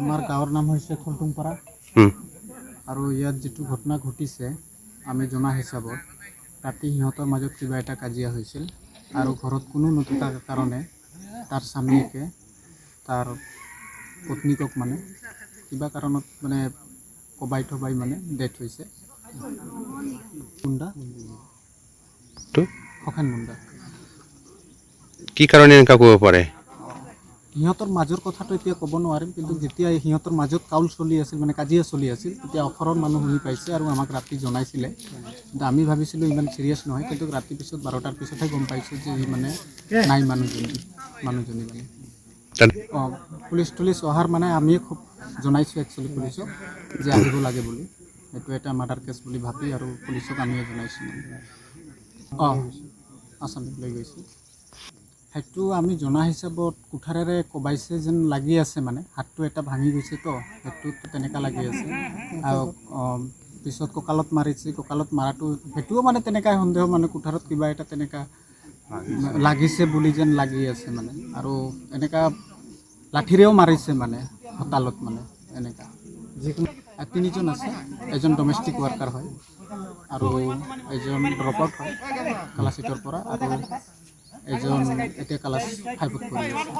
আমাৰ গাঁৱৰ নাম হৈছে খলটুংপাৰা আৰু ইয়াত যিটো ঘটনা ঘটিছে আমি জনা হিচাপত ৰাতি সিহঁতৰ মাজত কিবা এটা কাজিয়া হৈছিল আৰু ঘৰত কোনো নথকাৰ কাৰণে তাৰ স্বামীয়েকে তাৰ পত্নীকক মানে কিবা কাৰণত মানে কবাই থবাই মানে ডেথ হৈছে। মুণ্ডা খগেন মুণ্ডা। কি কাৰণে এনেকুৱা কৰিব পাৰে? সিহঁতৰ মাজৰ কথাটো এতিয়া ক'ব নোৱাৰিম, কিন্তু যেতিয়া সিহঁতৰ মাজত কাউল চলি আছিল মানে কাজিয়া চলি আছিল তেতিয়া ওচৰৰ মানুহ শুনি পাইছে আৰু আমাক ৰাতি জনাইছিলে। কিন্তু আমি ভাবিছিলোঁ ইমান চিৰিয়াছ নহয়, কিন্তু ৰাতি পিছত 12টাৰ পিছতহে গম পাইছোঁ যে মানে নাই মানুহজনী মানে পুলিচ তুলিচ অহাৰ মানে আমিয়ে খুব জনাইছোঁ একচুৱেলি পুলিচক যে আহিব লাগে বুলি, এইটো এটা মাৰ্ডাৰ কেছ বুলি ভাবি আৰু পুলিচক আমিয়ে জনাইছোঁ আসামিক লৈ গৈছোঁ। সেইটো আমি জনা হিচাপত কুঠাৰেৰে কোবাইছে যেন লাগি আছে, মানে হাতটো এটা ভাঙি গৈছে তো সেইটোতো তেনেকুৱা লাগি আছে আৰু পিছত কঁকালত মাৰিছে, কঁকালত মাৰাটো সেইটোও মানে তেনেকুৱা সন্দেহ মানে কুঠাৰত কিবা এটা তেনেকুৱা লাগিছে বুলি যেন লাগি আছে মানে, আৰু এনেকুৱা লাঠিৰেও মাৰিছে মানে হতালত মানে এনেকুৱা। যিকোনো 3জন আছে, এজন ডমেষ্টিক ৱাৰ্কাৰ হয় আৰু এজন ড্ৰপ আউট হয় ক্লাছ 8ৰ পৰা আৰু এজন এতিয়া ক্লাছ 5ত পঢ়ি আছে।